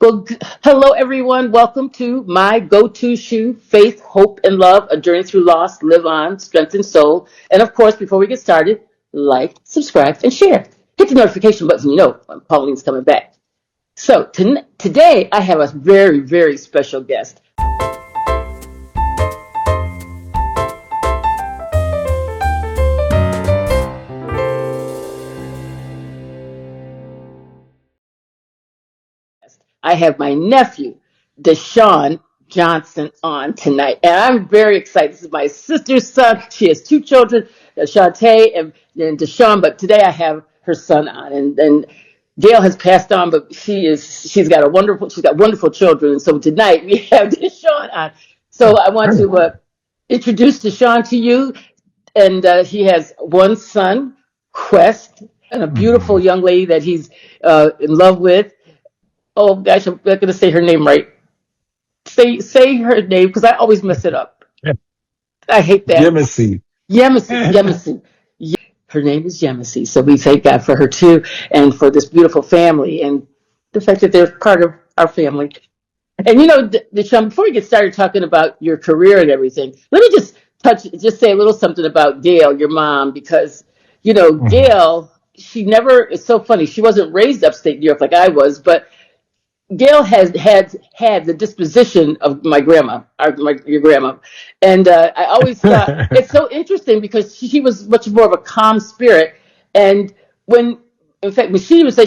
Hello everyone. Welcome to my go-to shoe, Faith, Hope, and Love, a journey through loss, live on, strength, and soul. And of course, before we get started, like, subscribe, and share. Hit the notification button so you know when Pauline's coming back. So today I have a very, very special guest. I have my nephew, De-Shawn Johnson, on tonight. And I'm very excited. This is my sister's son. She has two children, Shantae and De-Shawn, but today I have her son on. And Gail has passed on, but she's got wonderful children. And so tonight we have De-Shawn on. So I want to introduce De-Shawn to you. And he has one son, Quest, and a beautiful young lady that he's in love with. Oh gosh, I'm not gonna say her name right. Say her name because I always mess it up. I hate that. Yemisi. Yemisi. Her name is Yemisi. So we thank God for her too, and for this beautiful family, and the fact that they're part of our family. And Deshaun, before we get started talking about your career and everything, let me just say a little something about Gail, your mom, because Gail, she never. It's so funny. She wasn't raised upstate New York like I was, but Gail has had the disposition of my grandma, your grandma, and I always thought it's so interesting because she was much more of a calm spirit. And in fact, when she would say,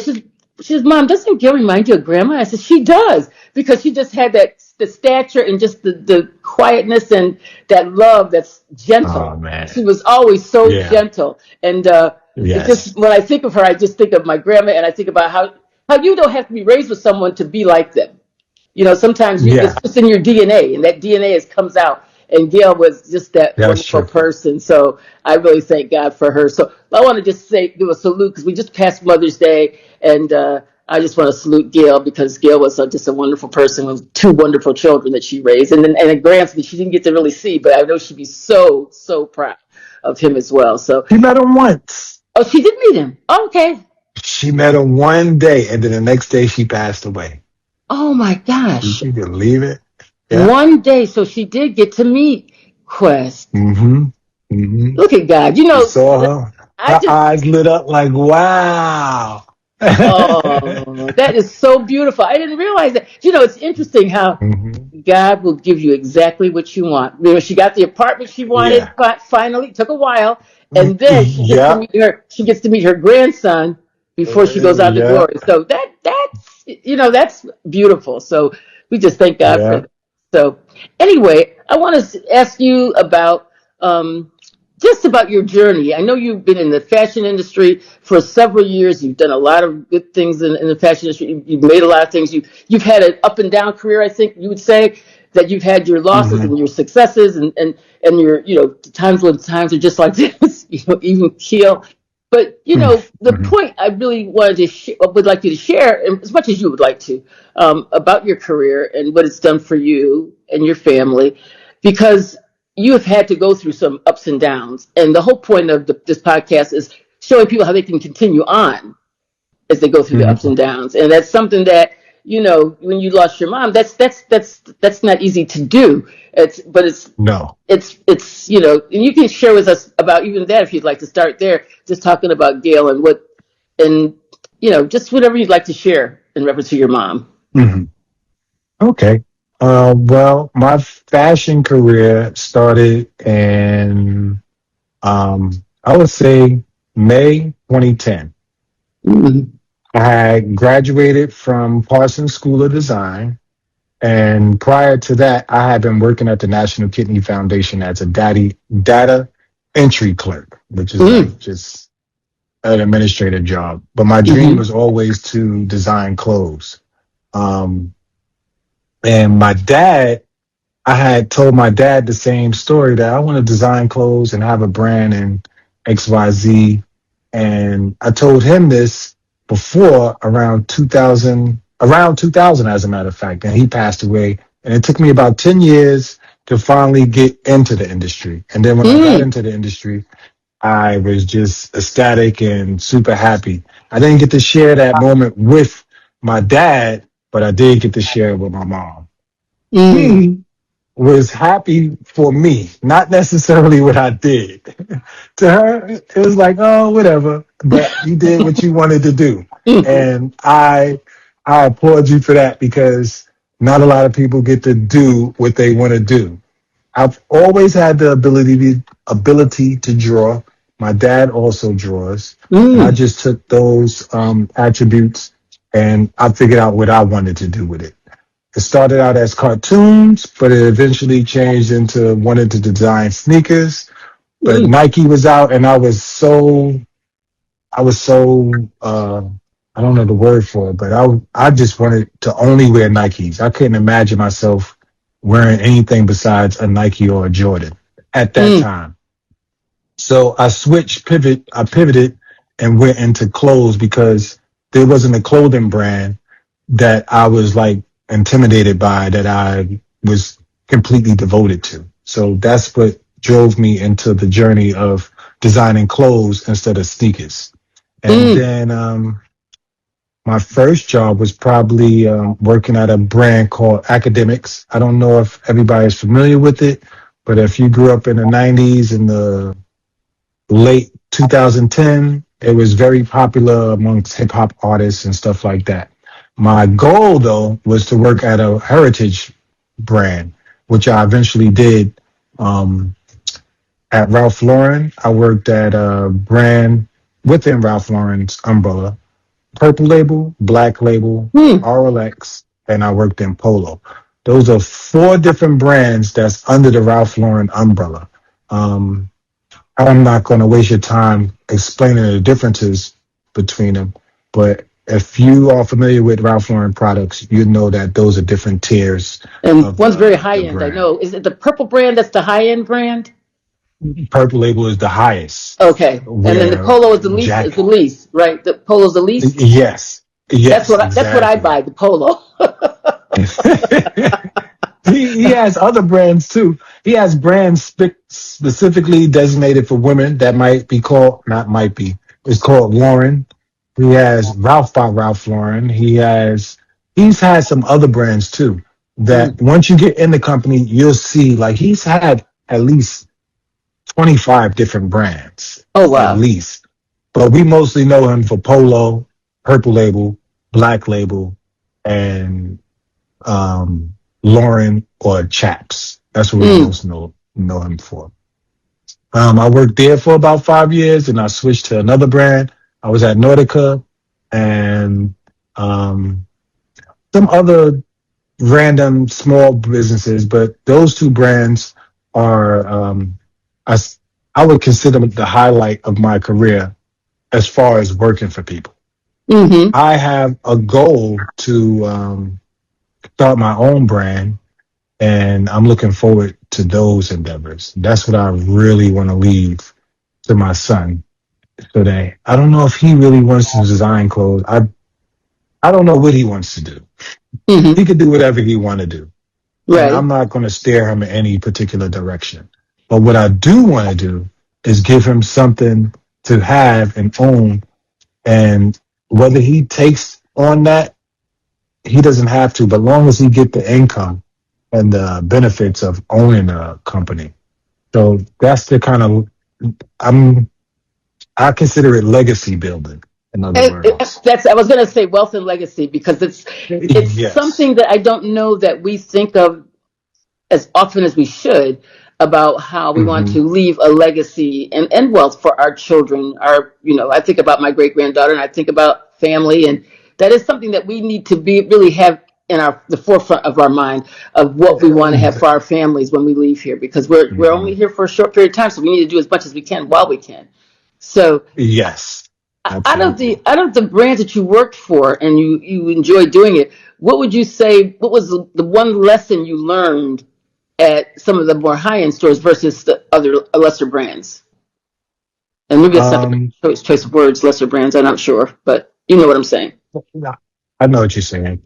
she's Mom, doesn't Gail remind you of Grandma? I said, she does, because she just had the stature and just the quietness and that love that's gentle. Oh man. She was always so gentle, and it's Yes. just when I think of her, I just think of my grandma, and I think about how you don't have to be raised with someone to be like them. Sometimes it's Yeah. just in your DNA, and that DNA comes out. And Gail was just that That's wonderful true. person. So I really thank God for her. So I want to just do a salute because we just passed Mother's Day, and I just want to salute Gail because Gail was just a wonderful person with two wonderful children that she raised, and a grandson that she didn't get to really see, but I know she'd be so proud of him as well. So, She met him once. oh, she did meet him. Oh, okay. She met him one day, and then the next day she passed away. Oh my You gosh. can believe it? Yeah. One day, so she did get to meet Quest. Mm-hmm. Mm-hmm. Look at God. You saw her. I Her just, eyes lit up like, wow. oh, that is so beautiful. I didn't realize that. It's interesting how Mm-hmm. God will give you exactly what you want. She got the apartment she wanted, Yeah. but finally, it took a while. And then Yeah. she gets to meet her grandson before she goes on to Yeah. glory. So that's beautiful. So we just thank God for Yeah. that. So anyway, I want to ask you about just about your journey. I know you've been in the fashion industry for several years. You've done a lot of good things in the fashion industry. You've made a lot of things. You've had an up and down career. I think you would say that you've had your losses Mm-hmm. and your successes, and your times when times are just like this. Even keel. But the Mm-hmm. point I really would like you to share, as much as you would like to, about your career and what it's done for you and your family, because you have had to go through some ups and downs. And the whole point of this podcast is showing people how they can continue on as they go through the ups Mm-hmm. and downs. And that's something that, when you lost your mom, that's not easy to do. It's No. and you can share with us about even that if you'd like to start there, just talking about Gail and just whatever you'd like to share in reference to your mom. Mm-hmm. Okay. Well, my fashion career started in, I would say May 2010. Mm-hmm. I had graduated from Parsons School of Design. And prior to that, I had been working at the National Kidney Foundation as a data entry clerk, which is like just an administrative job. But my dream Mm-hmm. was always to design clothes. Um, and I had told my dad the same story that I want to design clothes and have a brand and XYZ. And I told him this before around 2000, as a matter of fact, and he passed away. And it took me about 10 years to finally get into the industry. And then when I got into the industry, I was just ecstatic and super happy. I didn't get to share that moment with my dad but I did get to share it with my mom. Mm. She was happy for me, not necessarily what I did. To her, it was like, oh, whatever. But you did what you wanted to do, Mhm. and I applaud you for that because not a lot of people get to do what they want to do. I've always had the ability to draw. My dad also draws, and I Mm. just took those attributes and I figured out what I wanted to do with it. It started out as cartoons, but it eventually changed into wanting to design sneakers. But Mm. Nike was out, and I was so I don't know the word for it, but I just wanted to only wear Nikes. I couldn't imagine myself wearing anything besides a Nike or a Jordan at that Mm. time. So I pivoted and went into clothes because there wasn't a clothing brand that I was like intimidated by that I was completely devoted to. So that's what drove me into the journey of designing clothes instead of sneakers. And Mm. then my first job was probably working at a brand called Academics. I don't know if everybody's familiar with it, but if you grew up in the 90s and the late 2010, it was very popular amongst hip hop artists and stuff like that. My goal, though, was to work at a heritage brand, which I eventually did um, at Ralph Lauren. I worked at a brand within Ralph Lauren's umbrella: Purple Label, Black Label, Mm. RLX, and I worked in Polo. Those are four different brands that's under the Ralph Lauren umbrella. Um, I'm not going to waste your time explaining the differences between them, but if you are familiar with Ralph Lauren products, you know that those are different tiers And of one's very high the end. I brand. know. Is it the purple brand that's the high end brand? Purple Label is the highest, Okay. And then the where polo is the least. Is Jack, the least, right? The polo's the least. yes, yes, That's what I exactly. buy. The polo. He has other brands too. He has brands specifically designated for women that might be called, not might be, it's called Lauren. He has Ralph by Ralph Lauren. He's had some other brands too that Mm. once you get in the company, you'll see like he's had at least 25 different brands, Oh at wow. least. But we mostly know him for Polo, Purple Label, Black Label, and Lauren or Chaps. That's what we Mm. most know him for. I worked there for about 5 years, and I switched to another brand. I was at Nordica and um, some other random small businesses, but those two brands are I, s- I would consider the highlight of my career as far as working for people. Mm-hmm. I have a goal to start my own brand, and I'm looking forward to those endeavors. That's what I really want to leave to my son today. I don't know if he really wants to design clothes. I don't know what he wants to do. Mm-hmm. He could do whatever he want to do, and I'm Right. not going to steer him in any particular direction. But what I do want to do is give him something to have and own, and whether he takes on that, he doesn't have to, but long as he get the income and the benefits of owning a company. So that's the kind of I'm I consider it legacy building. In other words, That's I was going to say wealth and legacy because it's yes. something that I don't know that we think of as often as we should about how we want Hmm. to leave a legacy and wealth for our children. I think about my great granddaughter and I think about family, and that is something that we need to be really have in the forefront of our mind of what we want to have for our families when we leave here because we're only Hmm. here for a short period of time, so we need to do as much as we can while we can. So Yes, out of the absolutely. out of the brands that you worked for and you enjoyed doing it, what would you say? What was the one lesson you learned at some of the more high end stores versus the other lesser brands? And maybe that's not the Um, right choice of words, lesser brands. I'm not sure, but you know what I'm saying. I know what you're saying.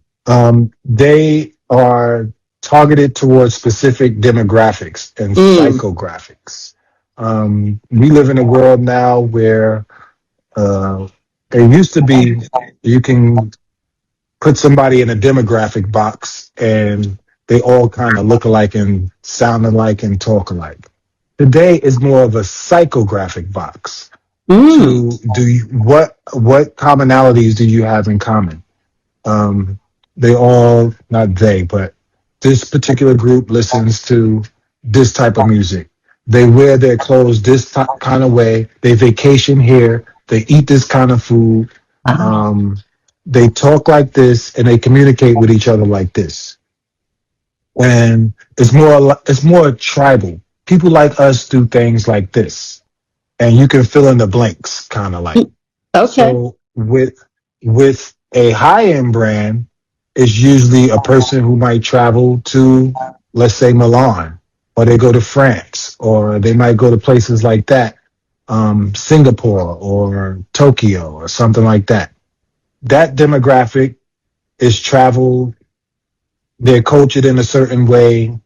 They are targeted towards specific demographics and Mm. psychographics. We live in a world now where it used to be you can put somebody in a demographic box and they all kind of look alike and sound alike and talk alike. Today is more of a psychographic box. Mm. To do you, what commonalities do you have in common? Um, they all, not they, but this particular group listens to this type of music. They wear their clothes this kind of way. They vacation here. They eat this kind of food. Ah. Um, they talk like this and they communicate with each other like this. And it's more tribal. People like us do things like this, and you can fill in the blanks, kind of like. Okay. So with a high end brand, it's usually a person who might travel to, let's say, Milan, or they go to France, or they might go to places like that, Singapore or Tokyo or something like that. That demographic is travel. They're cultured in a certain way.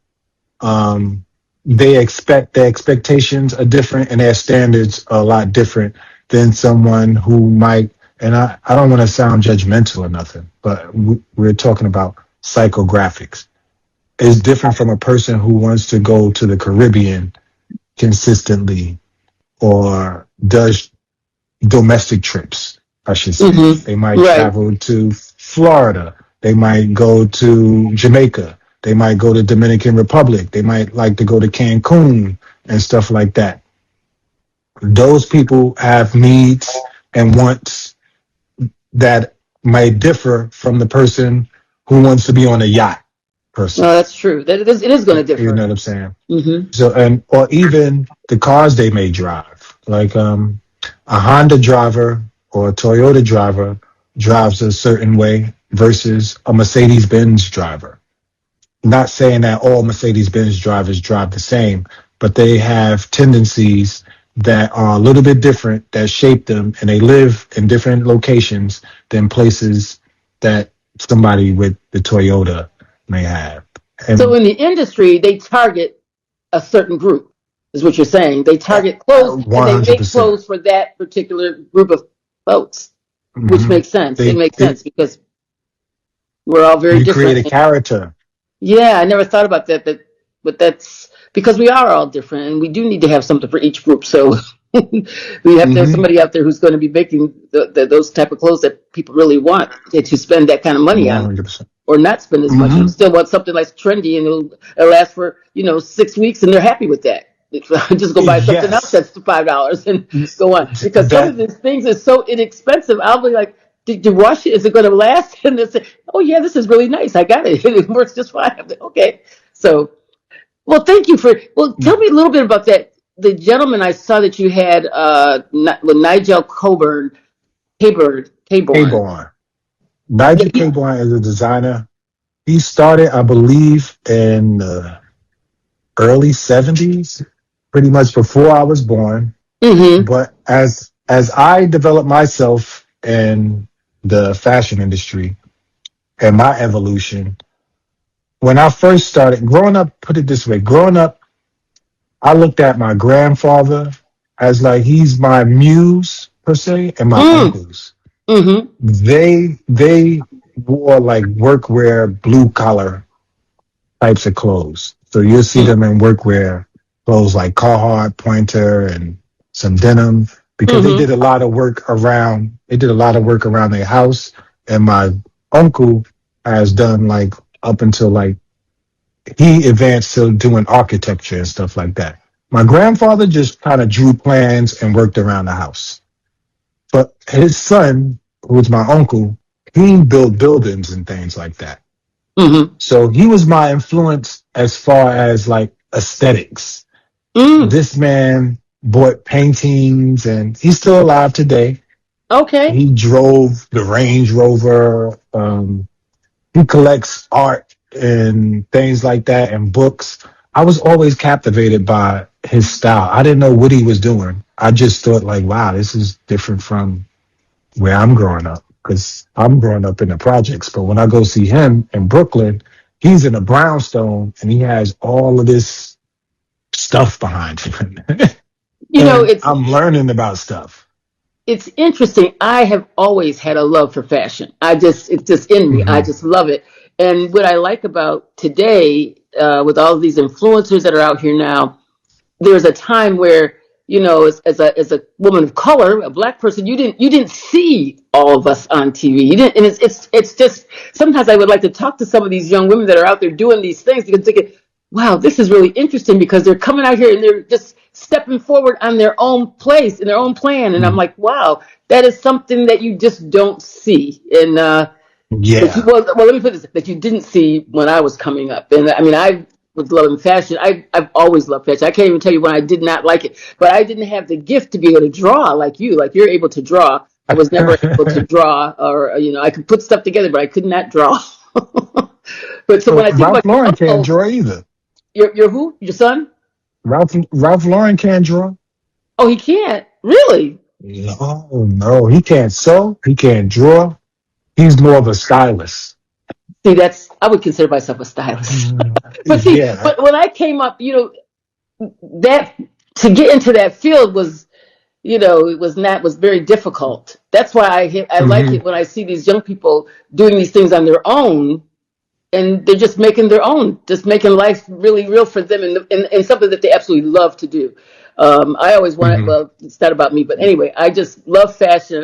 Um, their expectations are different and their standards are a lot different than someone who might, and I don't want to sound judgmental or nothing, but we're talking about psychographics. Is different from a person who wants to go to the Caribbean consistently or does domestic trips, I should say. They Mm-hmm. might Right. travel to Florida. They might go to Jamaica. They might go to Dominican Republic. They might like to go to Cancun and stuff like that. Those people have needs and wants that might differ from the person who wants to be on a yacht per No, se. that's true. That it is going to You differ. know what I'm saying? Mm-hmm. So, and or even the cars they may drive. Like a Honda driver or a Toyota driver drives a certain way versus a Mercedes Benz driver. Not saying that all Mercedes Benz drivers drive the same, but they have tendencies that are a little bit different that shape them, and they live in different locations than places that somebody with the Toyota may have. So And in the industry, they target a certain group, is what you're saying. They target clothes and they make 100%. clothes for that particular group of folks, which Hmm. makes sense. It They makes it sense because we're all very You create different. a character. Yeah, I never thought about that, but that's because we are all different, and we do need to have something for each group. So we have to have Hmm. somebody out there who's going to be making those type of clothes that people really want to spend that kind of money on, 100%. or not spend as much, and Hmm. still want something like trendy, and it'll last for 6 weeks, and they're happy with that. Just go buy something else Yes. that's $5 and go on. Because some of That. these things are so inexpensive. I'll be like, did you wash it? Is it going to last? And they say, oh yeah, this is really nice. I got it. It works just fine. I'm like, okay. So, well, thank you well, tell me a little bit about that. The gentleman I saw that you had, with Nigel Caborn. Claiborne. Yeah, Nigel Claiborne is a designer. He started, I believe, in the early 70s, pretty much before I was born. mm-hmm, But as I developed myself in the fashion industry and my evolution, when I first started growing up, put it this way, growing up, I looked at my grandfather as like he's my muse per se, and my mm, uncles. mm-hmm, They wore like workwear, blue collar types of clothes. So you'll see them in workwear clothes like Carhartt, Pointer, and some denim because they mm-hmm. did a lot of work around. They did a lot of work around their house, and my uncle has done like up until like he advanced to doing architecture and stuff like that. My grandfather just kind of drew plans and worked around the house. But his son, who was my uncle, he built buildings and things like that. Mm-hmm. So he was my influence as far as like aesthetics. Mm. This man bought paintings and he's still alive today. Okay. He drove the Range Rover. He collects art and things like that and books. I was always captivated by his style. I didn't know what he was doing. I just thought like, wow, this is different from where I'm growing up because I'm growing up in the projects. But when I go see him in Brooklyn, he's in a brownstone and he has all of this stuff behind him. And It's I'm learning about stuff. it's interesting. I have always had a love for fashion. It's just in me. I Hmm. just love it. And what I like about today, with all of these influencers that are out here now, there's a time where, as a woman of color, a black person, you didn't see all of us on TV. You didn't, and it's just, sometimes I would like to talk to some of these young women that are out there doing these things, because thinking, wow, this is really interesting, because they're coming out here and they're just stepping forward on their own place in their own plan, and I'm like, wow, that is something that you just don't see. And Yeah. let me put this, that you didn't see when I was coming up. And I mean, I was loving fashion. I've always loved fashion. I can't even tell you when I did not like it, but I didn't have the gift to be able to draw like you. Like, you're able to draw. I was never able to draw, or, I could put stuff together, but I could not draw. But so when Well, I think Ralph about your Lauren can't uncle, draw either. your who? Your son? Ralph Lauren can't draw. Oh, he can't. Really? No, no, he can't sew. He can't draw. He's more of a stylist. See, I would consider myself a stylist. Mm, But see, yeah. but when I came up, that to get into that field was, it was very difficult. That's why I like Hmm. it when I see these young people doing these things on their own, and they're just making their own, just making life really real for them, and something that they absolutely love to do. I always wanted, Hmm. well, it's not about me, but anyway, I just love fashion.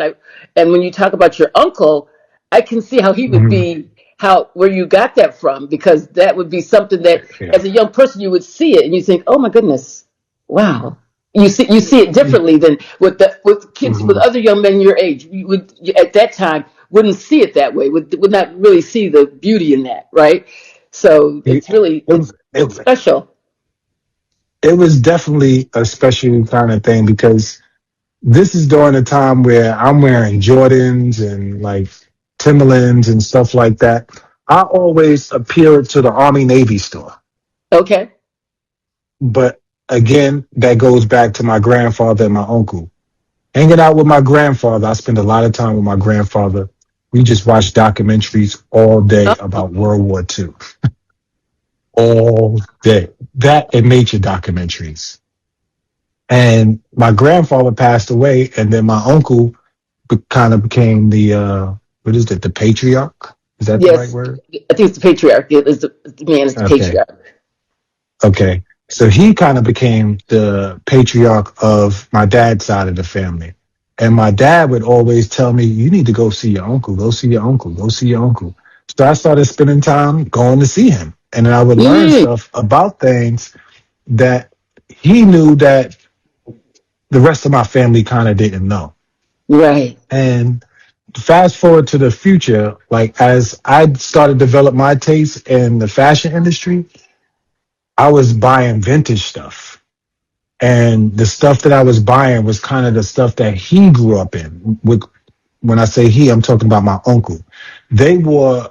And when you talk about your uncle, I can see how he would Hmm. be, where you got that from, because that would be something that, Yeah. as a young person, you would see it and you think, oh my goodness, wow. You see it differently than with kids, with Hmm. other young men your age. You would, at that time, wouldn't see it that way. Would not really see the beauty in that, right? So It, it's it, special. it was definitely a special kind of thing because this is during a time where I'm wearing Jordans and like Timberlands and stuff like that. I always appealed to the Army Navy store. Okay. But again, that goes back to my grandfather and my uncle. Hanging out with my grandfather, I spent a lot of time with my grandfather. We just watched documentaries all day Oh, about World War II. All day. That and nature documentaries. And my grandfather passed away, and then my uncle kind of became the what is it, the patriarch? Is that the right yes. word? I think it's the patriarch. The man is the Okay. patriarch. Okay. So he kind of became the patriarch of my dad's side of the family. And my dad would always tell me, you need to go see your uncle, go see your uncle, go see your uncle. So I started spending time going to see him. And then I would learn Mm, stuff about things that he knew that the rest of my family kind of didn't know. right. And fast forward to the future, like as I started to develop my taste in the fashion industry, I was buying vintage stuff. And the stuff that I was buying was kind of the stuff that he grew up in. When I say he, I'm talking about my uncle. They wore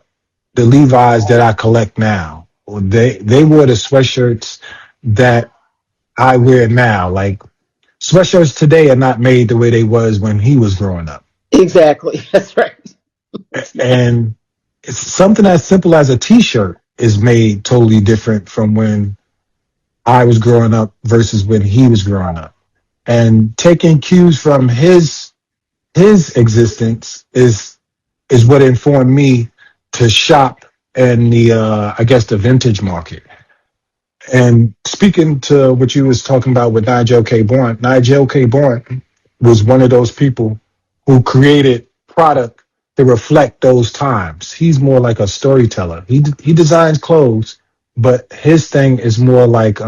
the Levi's that I collect now. Or they wore the sweatshirts that I wear now. Like sweatshirts today are not made the way they was when he was growing up. Exactly. That's right. And it's something as simple as a t-shirt is made totally different from when I was growing up versus when he was growing up. And taking cues from his existence is what informed me to shop in the I guess the vintage market. And speaking to what you was talking about with Nigel K. Bourne was one of those people who created product to reflect those times. He's more like a storyteller. He designs clothes, but his thing is more like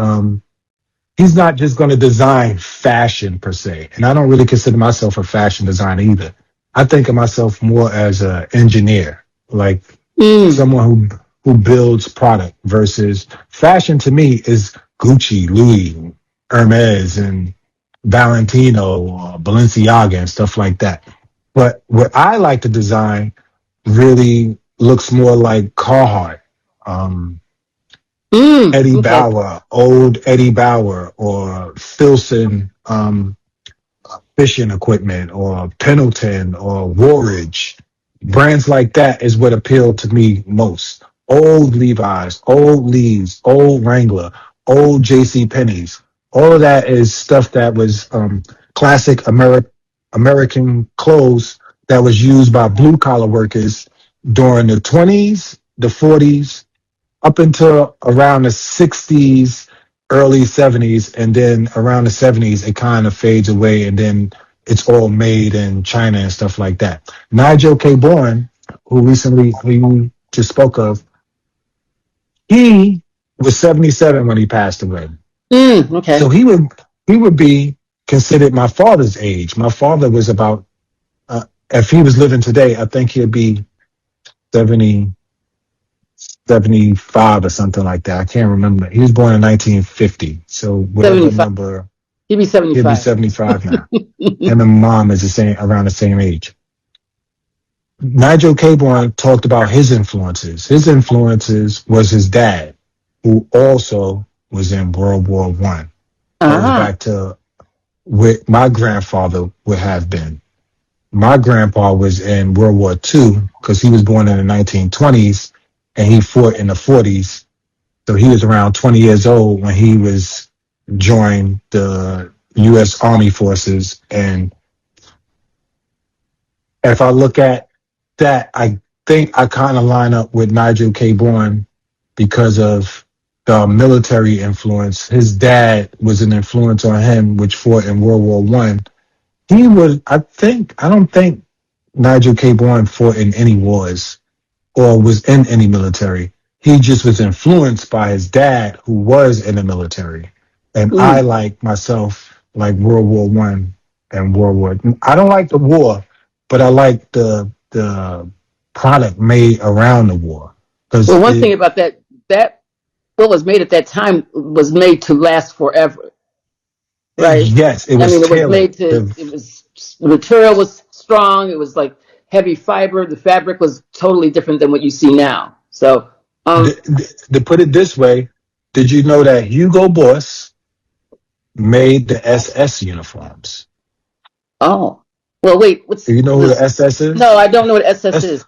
he's not just going to design fashion per se. And I don't really consider myself a fashion designer either. I think of myself more as an engineer, like Mm, someone who builds product versus fashion to me is Gucci, Louis, Hermes, and Valentino, or Balenciaga, and stuff like that. But what I like to design really looks more like Carhartt, um, Eddie okay. Bauer, old Eddie Bauer, or Filson fishing equipment, or Pendleton, or Warridge. Brands like that is what appeal to me most. Old Levi's, old Lee's, old Wrangler, old JC Penney's. All of that is stuff that was classic American. American clothes that was used by blue collar workers during the 20s, the 40s, up until around the 60s, early 70s, and then around the 70s, it kind of fades away, and then it's all made in China and stuff like that. Nigel K. Bourne, who you just spoke of, he was 77 when he passed away. Okay. So he would be considered my father's age. My father was about, if he was living today, I think he'd be 70, 75 or something like that. I can't remember. He was born in 1950. So whatever 75. number, He'd be he'll be 75. 75 now. Him and mom is the same, around the same age. Nigel Caborn talked about his influences. His influences was his dad, who also was in World War One. Goes Ah. back to where my grandfather would have been. My grandpa was in World War II because he was born in the 1920s and he fought in the 40s. So he was around 20 years old when he was joined the U.S. Army forces. And if I look at that, I think I kind of line up with Nigel K. Bourne because of the military influence. His dad was an influence on him, which fought in World War One. I don't think Nigel K. Bourne fought in any wars or was in any military. He just was influenced by his dad, who was in the military. And I, Mm. like myself, like World War One and World War. I don't like the war, but I like the product made around the war Well, because one it. thing about that what was made at that time was made to last forever, right? Yes, it I was mean, it was tailored. made to. It was the material was strong. It was like heavy fiber. The fabric was totally different than what you see now. So, To put it this way, did you know that Hugo Boss made the SS uniforms? oh, well, wait. Do What's you know who the this? SS No, is? I don't know what SS That's is.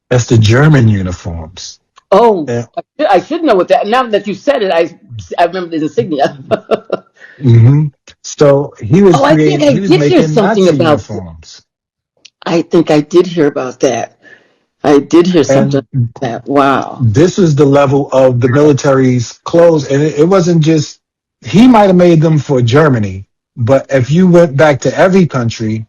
that's the German uniforms. Oh, Yeah. I should know what that. Now that you said it, I remember the insignia. hmm So he was Oh, I think creating. I He was did hear making something Nazi about. uniforms, I think I did hear about that. I did hear something and about that. Wow. this was the level of the military's clothes. And it wasn't just he might have made them for Germany, but if you went back to every country,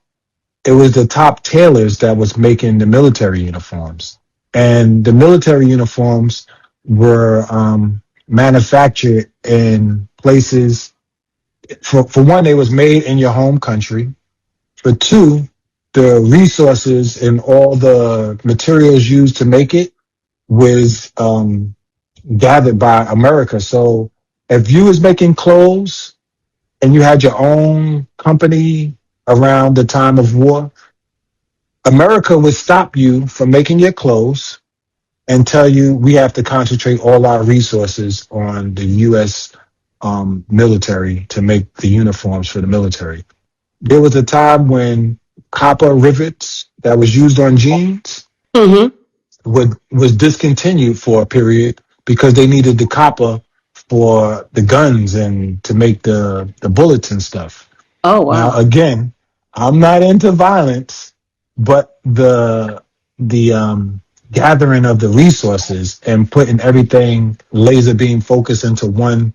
it was the top tailors that was making the military uniforms. And the military uniforms were manufactured in places. For one, they was made in your home country. For two, the resources and all the materials used to make it was gathered by America. So if you was making clothes and you had your own company around the time of war, America would stop you from making your clothes and tell you we have to concentrate all our resources on the U.S. Military to make the uniforms for the military. There was a time when copper rivets that was used on jeans Mm-hmm. was discontinued for a period because they needed the copper for the guns and to make the bullets and stuff. Oh, Now, wow. again, I'm not into violence, but the gathering of the resources and putting everything laser beam focus into one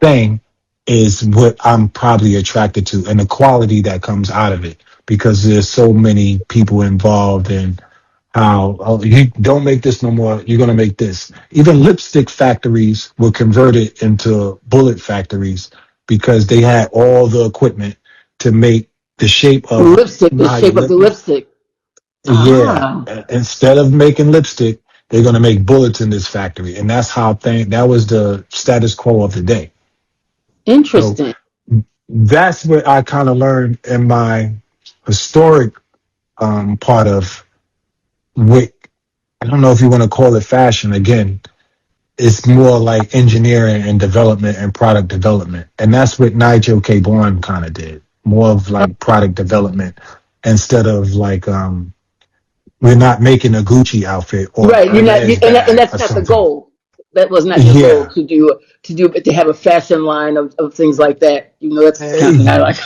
thing is what I'm probably attracted to, and the quality that comes out of it because there's so many people involved in how, oh, you don't make this no more, you're going to make this. Even lipstick factories were converted into bullet factories because they had all the equipment to make the shape of, Lipstick, you the know how your shape of the lip. lipstick. Yeah, Ah, instead of making lipstick, they're going to make bullets in this factory, and that's how that was the status quo of the day. So interesting. that's what I kind of learned in my historic part of what, I don't know if you want to call it fashion. Again, it's more like engineering and development and product development. And that's what Nigel K. Bourne kind of did. More of like product development instead of like we're not making a Gucci outfit or a Right. You're not, Hermes and bag that's or not the something. goal. That was not your goal Yeah. to do to have a fashion line of things like that. You know, that's the kind of thing I like.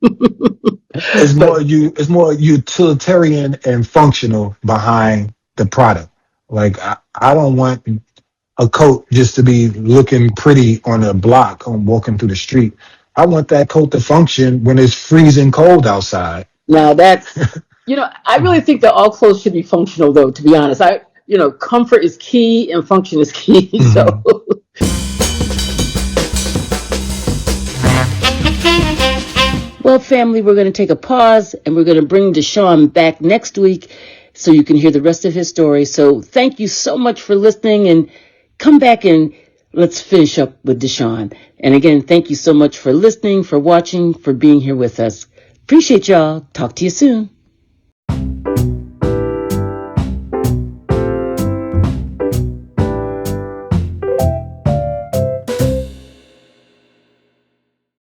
But It's more utilitarian and functional behind the product. Like I don't want a coat just to be looking pretty on a block on walking through the street. I want that coat to function when it's freezing cold outside. now I really think that all clothes should be functional, though, to be honest. Comfort is key and function is key. So, Mhm. well, family, we're going to take a pause and we're going to bring De-Shawn back next week so you can hear the rest of his story. So, thank you so much for listening, and come back and let's finish up with De-Shawn. And again, thank you so much for listening, for watching, for being here with us. Appreciate y'all. Talk to you soon.